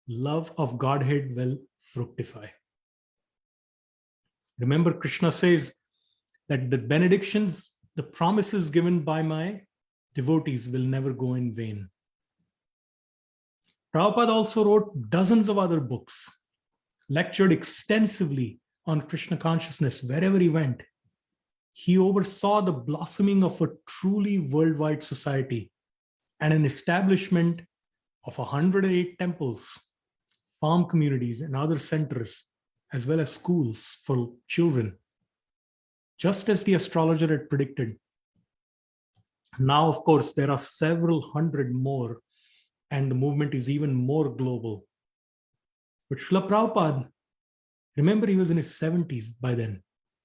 love of Godhead will fructify. Remember, Krishna says that the benedictions, the promises given by my devotees will never go in vain. Prabhupada also wrote dozens of other books, lectured extensively on Krishna consciousness wherever he went. He oversaw the blossoming of a truly worldwide society and an establishment of 108 temples, farm communities, and other centers, as well as schools for children, just as the astrologer had predicted. Now, of course, there are several hundred more, and the movement is even more global. But Srila Prabhupada, remember, he was in his 70s by then.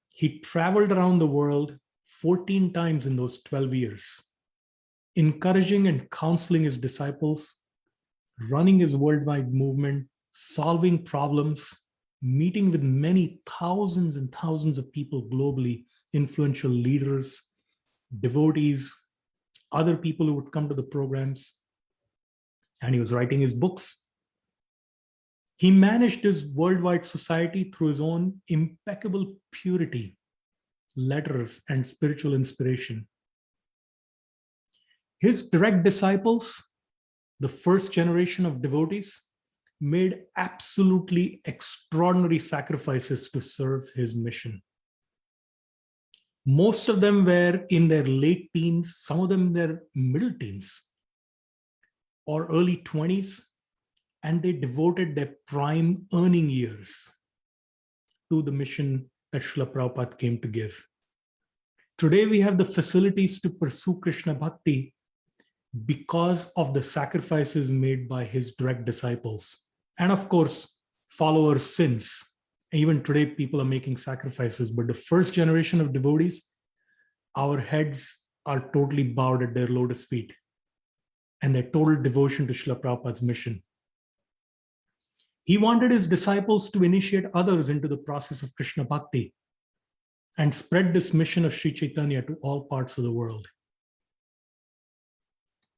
He traveled around the world 14 times in those 12 years, encouraging and counseling his disciples, running his worldwide movement, solving problems, meeting with many thousands and thousands of people globally, influential leaders, devotees, other people who would come to the programs, and he was writing his books. He managed his worldwide society through his own impeccable purity, letters, and spiritual inspiration. His direct disciples, the first generation of devotees, made absolutely extraordinary sacrifices to serve his mission. Most of them were in their late teens, some of them in their middle teens or early 20s, and they devoted their prime earning years to the mission that Srila Prabhupada came to give. Today, we have the facilities to pursue Krishna Bhakti because of the sacrifices made by his direct disciples. And of course, followers since. Even today, people are making sacrifices, but the first generation of devotees, our heads are totally bowed at their lotus feet and their total devotion to Srila Prabhupada's mission. He wanted his disciples to initiate others into the process of Krishna Bhakti and spread this mission of Sri Chaitanya to all parts of the world.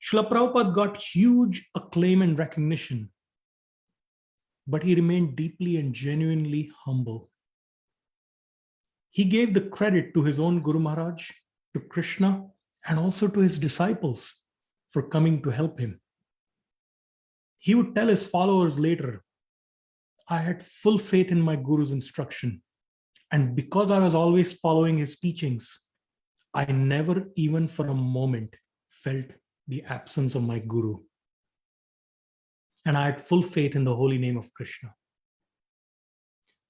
Srila Prabhupada got huge acclaim and recognition, but he remained deeply and genuinely humble. He gave the credit to his own Guru Maharaj, to Krishna, and also to his disciples for coming to help him. He would tell his followers later, I had full faith in my Guru's instruction, and because I was always following his teachings, I never even for a moment felt the absence of my Guru. and I had full faith in the holy name of Krishna.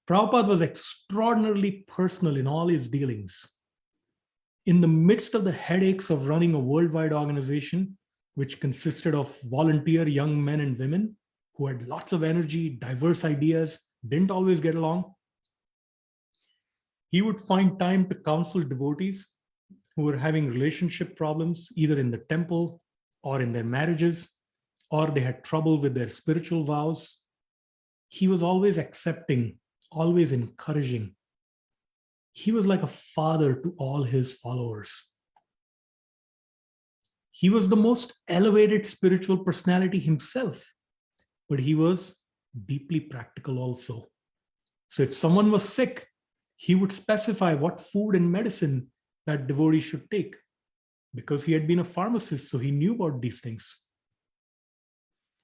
Prabhupada was extraordinarily personal in all his dealings. In the midst of the headaches of running a worldwide organization, which consisted of volunteer young men and women who had lots of energy, diverse ideas, didn't always get along, he would find time to counsel devotees who were having relationship problems, either in the temple or in their marriages, or they had trouble with their spiritual vows. He was always accepting, always encouraging. He was like a father to all his followers. He was the most elevated spiritual personality himself, but he was deeply practical also. So if someone was sick, he would specify what food and medicine that devotee should take, because he had been a pharmacist, so he knew about these things.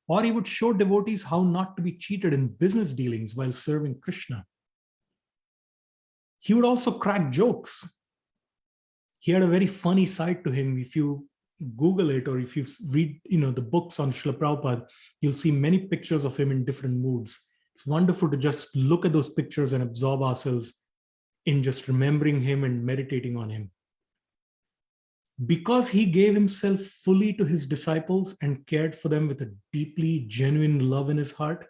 Or he would show devotees how not to be cheated in business dealings while serving Krishna. He would also crack jokes. He had a very funny side to him. If you Google it, or if you read the books on Srila Prabhupada, you'll see many pictures of him in different moods. It's wonderful to just look at those pictures and absorb ourselves in just remembering him and meditating on him. Because he gave himself fully to his disciples and cared for them with a deeply genuine love in his heart,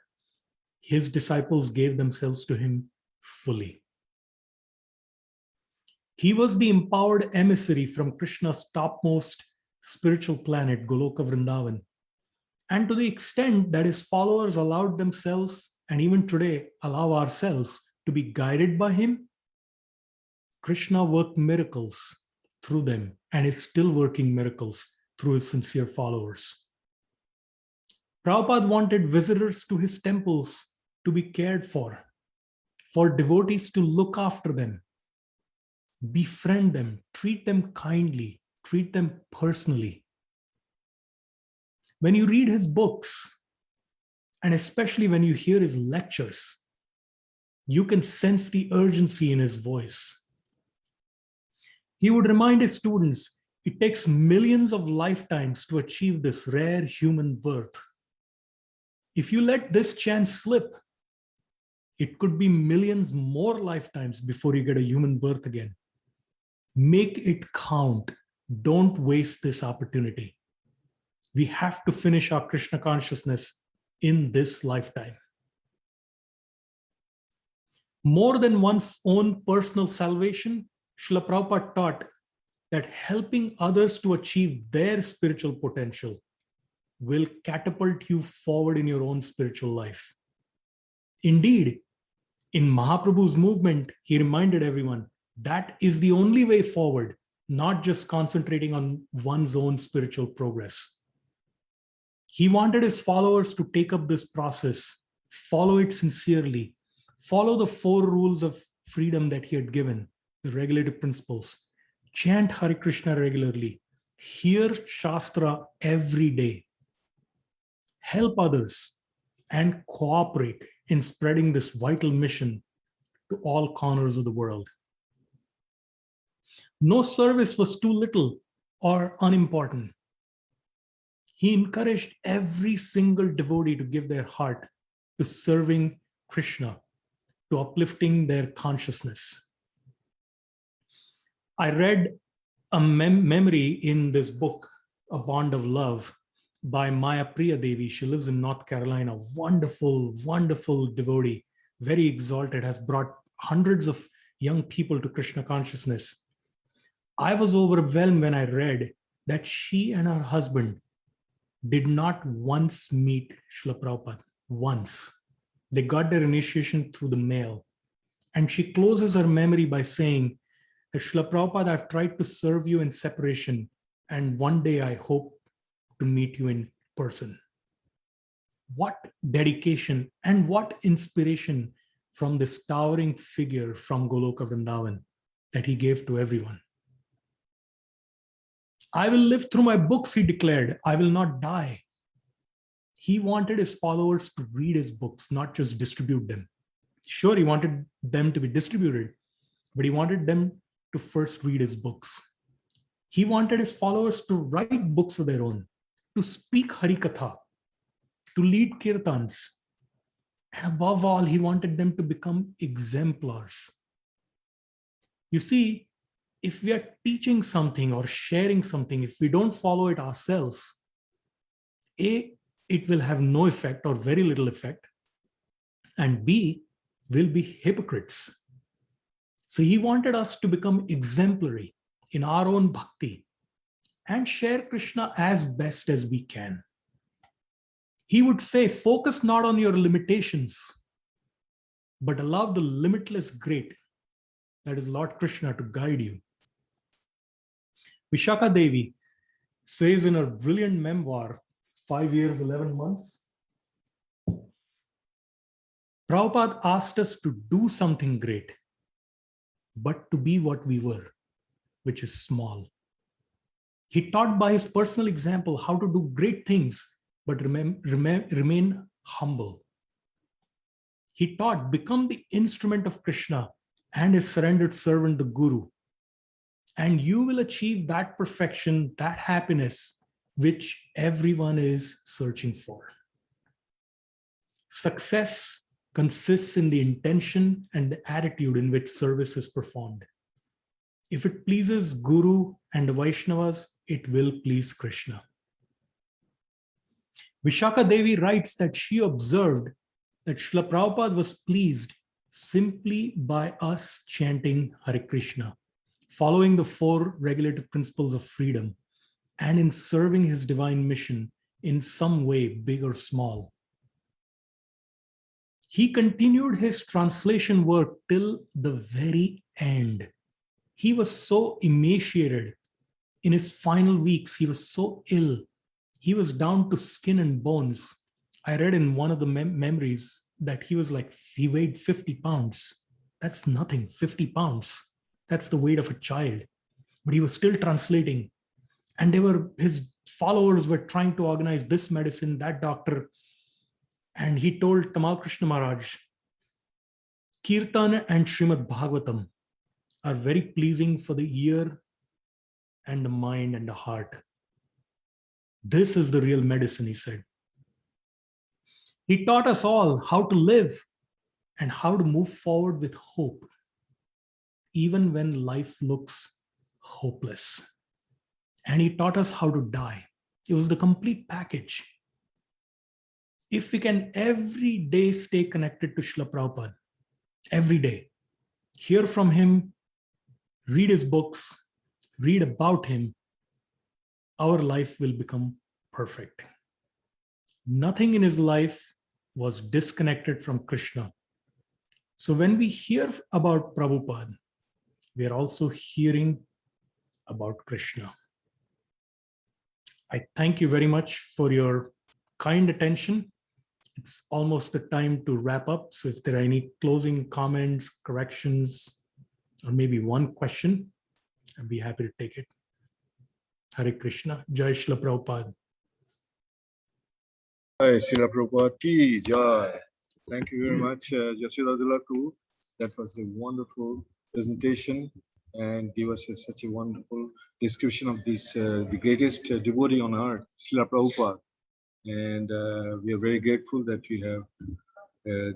his disciples gave themselves to him fully. He was the empowered emissary from Krishna's topmost spiritual planet, Goloka Vrindavan. And to the extent that his followers allowed themselves, and even today allow ourselves, to be guided by him, Krishna worked miracles through them and is still working miracles through his sincere followers. Prabhupada wanted visitors to his temples to be cared for devotees to look after them, befriend them, treat them kindly, treat them personally. When you read his books, and especially when you hear his lectures, you can sense the urgency in his voice. He would remind his students, it takes millions of lifetimes to achieve this rare human birth. If you let this chance slip, it could be millions more lifetimes before you get a human birth again. Make it count. Don't waste this opportunity. We have to finish our Krishna consciousness in this lifetime. More than one's own personal salvation, Srila Prabhupada taught that helping others to achieve their spiritual potential will catapult you forward in your own spiritual life. Indeed, in Mahaprabhu's movement, he reminded everyone that is the only way forward, not just concentrating on one's own spiritual progress. He wanted his followers to take up this process, follow it sincerely, follow the 4 rules of freedom that he had given, the regulative principles, chant Hare Krishna regularly, hear Shastra every day, help others, and cooperate in spreading this vital mission to all corners of the world. No service was too little or unimportant. He encouraged every single devotee to give their heart to serving Krishna, to uplifting their consciousness. I read a memory in this book, A Bond of Love, by Maya Priya Devi. She lives in North Carolina. Wonderful, wonderful devotee, very exalted, has brought hundreds of young people to Krishna consciousness. I was overwhelmed when I read that she and her husband did not once meet Srila Prabhupada, once. They got their initiation through the mail. And she closes her memory by saying, Srila Prabhupada, I've tried to serve you in separation, and one day I hope to meet you in person. What dedication and what inspiration from this towering figure from Goloka Vrindavan that he gave to everyone. I will live through my books, he declared. I will not die. He wanted his followers to read his books, not just distribute them. Sure, he wanted them to be distributed, but he wanted them to first read his books. He wanted his followers to write books of their own, to speak Harikatha, to lead kirtans. And above all, he wanted them to become exemplars. You see, if we are teaching something or sharing something, if we don't follow it ourselves, A, it will have no effect or very little effect. And B, we'll be hypocrites. So he wanted us to become exemplary in our own bhakti and share Krishna as best as we can. He would say, focus not on your limitations, but allow the limitless great, that is Lord Krishna, to guide you. Vishaka Devi says in her brilliant memoir, 5 years, 11 months, Prabhupada asked us to do something great, but to be what we were, which is small. He taught by his personal example how to do great things, but remain humble. He taught, become the instrument of Krishna and his surrendered servant, the Guru, and you will achieve that perfection, that happiness, which everyone is searching for. Success consists in the intention and the attitude in which service is performed. If it pleases Guru and the Vaishnavas, it will please Krishna. Vishaka Devi writes that she observed that Srila Prabhupada was pleased simply by us chanting Hare Krishna, following the 4 regulative principles of freedom, and in serving his divine mission in some way, big or small. He continued his translation work till the very end. He was so emaciated. In his final weeks, he was so ill. He was down to skin and bones. I read in one of the memories that he weighed 50 pounds. That's nothing, 50 pounds. That's the weight of a child. But he was still translating. And his followers were trying to organize this medicine, that doctor. And he told Tamal Krishna Maharaj, Kirtan and Srimad Bhagavatam are very pleasing for the ear and the mind and the heart. This is the real medicine, he said. He taught us all how to live and how to move forward with hope, even when life looks hopeless. And he taught us how to die. It was the complete package. If we can every day stay connected to Srila Prabhupada, every day, hear from him, read his books, read about him, our life will become perfect. Nothing in his life was disconnected from Krishna. So when we hear about Prabhupada, we are also hearing about Krishna. I thank you very much for your kind attention. It's almost the time to wrap up. So if there are any closing comments, corrections, or maybe one question, I'd be happy to take it. Hare Krishna. Jai Srila Prabhupada. Jai Srila Prabhupada ki jai. Thank you very much, Yasoda-dulal too. That was a wonderful presentation and gave us such a wonderful description of this, the greatest devotee on earth, Srila Prabhupada. And we are very grateful that we have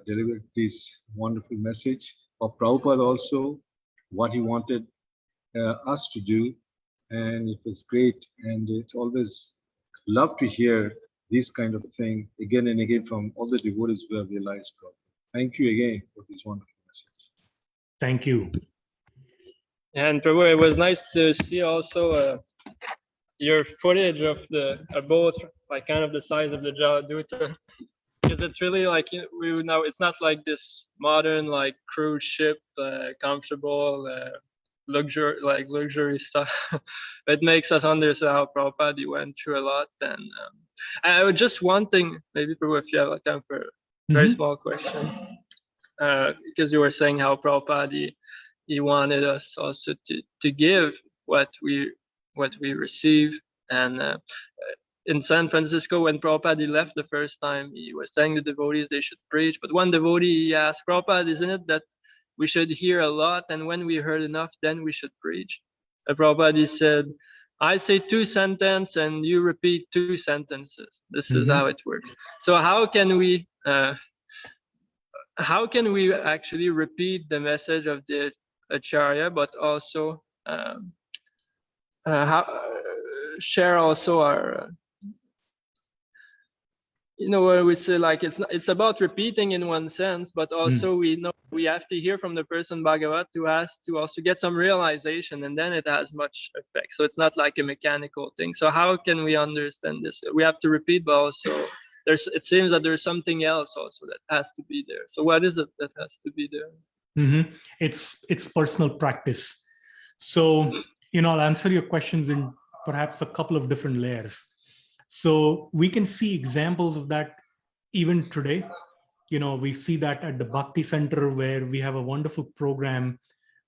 delivered this wonderful message of Prabhupada also, what he wanted us to do. And it was great. And it's always love to hear this kind of thing again and again from all the devotees who have realized God. Thank you again for this wonderful message. Thank you. And Prabhu, it was nice to see also your footage of the boat, like kind of the size of the Jaladuta. Because it's really like, we would know, it's not like this modern like cruise ship, comfortable, luxury stuff. It makes us understand how Prabhupada went through a lot. And I would just one thing, maybe Prabhu, if you have like time for a very small question, because you were saying how Prabhupada he wanted us also to give what we receive. And in San Francisco, when Prabhupada left the first time, he was telling the devotees they should preach. But one devotee he asked, Prabhupada, isn't it that we should hear a lot, and when we heard enough, then we should preach? And Prabhupada said, I say 2 sentences and you repeat 2 sentences. This is how it works. So how can we actually repeat the message of the Acharya, but also share also our what we say, like it's about repeating in one sense, but also we know we have to hear from the person Bhagavat who has to also get some realization, and then it has much effect. So it's not like a mechanical thing. So how can we understand this? We have to repeat, but also it seems that there's something else also that has to be there. So what is it that has to be there? It's personal practice. So I'll answer your questions in perhaps a couple of different layers. So we can see examples of that even today. We see that at the Bhakti Center, where we have a wonderful program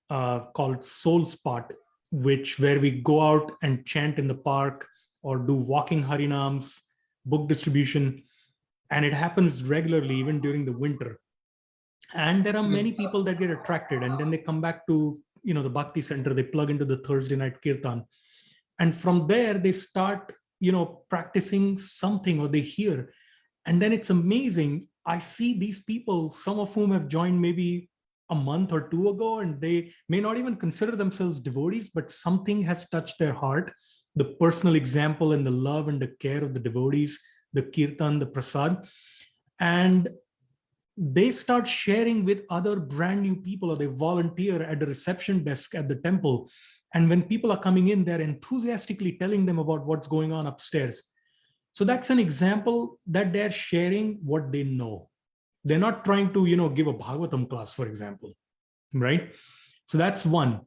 called Soul Spot, where we go out and chant in the park or do walking harinams, book distribution, and it happens regularly even during the winter. And there are many people that get attracted, and then they come back to the Bhakti Center, they plug into the Thursday night kirtan, and from there they start practicing something, or they hear, and then it's amazing. I see these people, some of whom have joined maybe a month or 2 ago, and they may not even consider themselves devotees, but something has touched their heart, the personal example and the love and the care of the devotees, the kirtan, the prasad, and they start sharing with other brand new people, or they volunteer at the reception desk at the temple. And when people are coming in, they're enthusiastically telling them about what's going on upstairs. So that's an example that they're sharing what they know. They're not trying to, give a Bhagavatam class, for example, right? So that's one.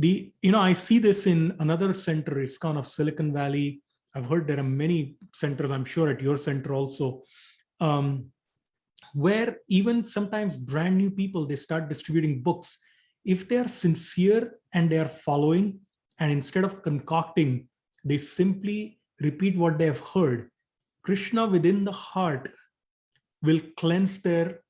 I see this in another center, ISKCON of Silicon Valley. I've heard there are many centers, I'm sure at your center also, where even sometimes brand new people, they start distributing books. If they are sincere and they are following, and instead of concocting, they simply repeat what they have heard, Krishna within the heart will cleanse their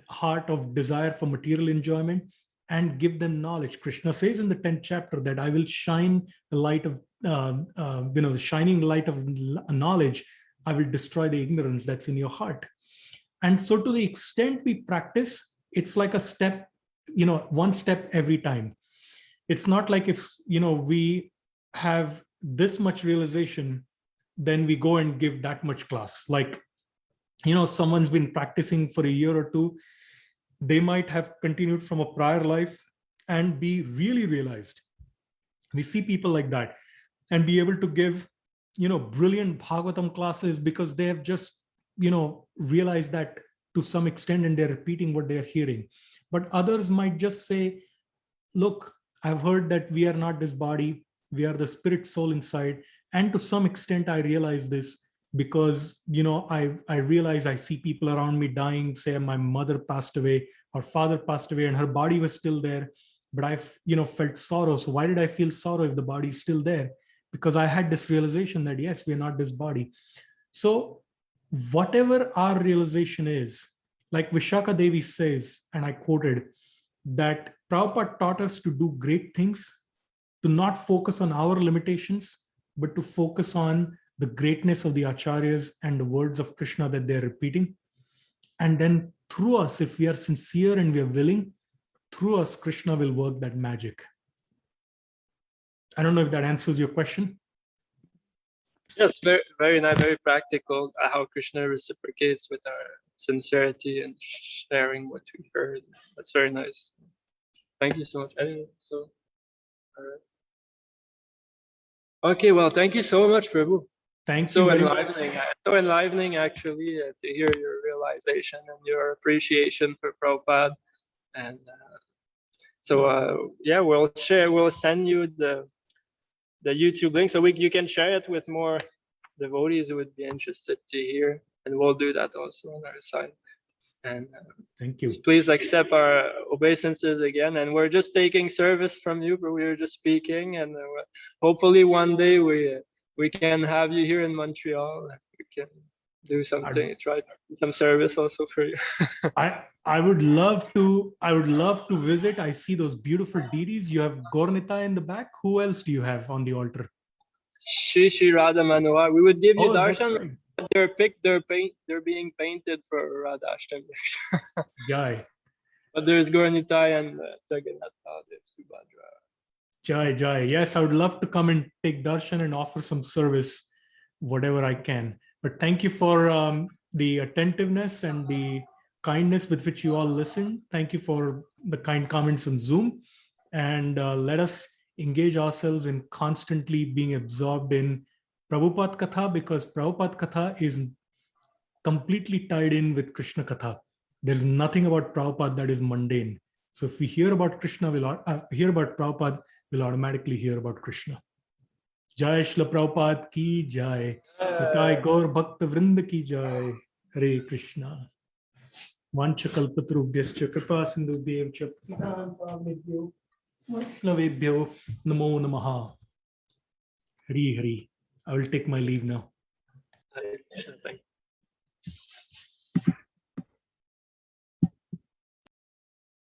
heart of desire for material enjoyment and give them knowledge. Krishna says in the 10th chapter that I will shine the light of, the shining light of knowledge. I will destroy the ignorance that's in your heart. And so to the extent we practice, it's like a step, one step every time. It's not like if, we have this much realization, then we go and give that much class. Like, someone's been practicing for a year or two, they might have continued from a prior life and be really realized. We see people like that and be able to give, brilliant Bhagavatam classes because they have just, realized that to some extent, and they're repeating what they're hearing. But others might just say, look, I've heard that we are not this body, we are the spirit soul inside. And to some extent, I realize this because, I realize I see people around me dying. Say my mother passed away or father passed away and her body was still there, but I've, felt sorrow. So why did I feel sorrow if the body is still there? Because I had this realization that, yes, we are not this body. So whatever our realization is, like Vishaka Devi says, and I quoted, that Prabhupada taught us to do great things, to not focus on our limitations, but to focus on the greatness of the acharyas and the words of Krishna that they're repeating. And then through us, if we are sincere and we are willing, through us, Krishna will work that magic. I don't know if that answers your question. Yes, very, very nice, very practical, how Krishna reciprocates with our sincerity and sharing what we heard. That's very nice. Thank you so much. Anyway, so, all right. Okay, well, thank you so much, Prabhu. Thank so you. Enlivening, so enlivening, actually, to hear your realization and your appreciation for Prabhupada. And yeah, we'll send you the YouTube link so you can share it with more devotees who would be interested to hear, and we'll do that also on our side. And thank you. Please accept our obeisances again. And we're just taking service from you, but we were just speaking. And hopefully one day we can have you here in Montreal. And we can do something, try some service also for you. I would love to visit. I see those beautiful deities. You have Gornita in the back. Who else do you have on the altar? Shri Radha Manohar. We would give you Oh, that's darshan. right. They're being painted for Radha Ashtami. Jai, But there's Gauranitai and Jagannath Baladev, Subhadra. Jai, Jai. Yes, I would love to come and take darshan and offer some service, whatever I can. But thank you for the attentiveness and the kindness with which you all listen. Thank you for the kind comments on Zoom. And let us engage ourselves in constantly being absorbed in Prabhupada Katha, because Prabhupada Katha is completely tied in with Krishna Katha. There's nothing about Prabhupada that is mundane. So if we hear about Krishna, we'll hear about Prabhupada, we'll automatically hear about Krishna. Jai Shla Prabhupada ki jai. Nitai Gaur Bhakta Vrinda ki jai. Hare Krishna. Vancha kalpatrubhyascha kripa sindhubhyevcha patitanam pavanebhyo Vaishnavebhyo namo namaha. Hari Hari. I will take my leave now. Hare Krishna. Thank you.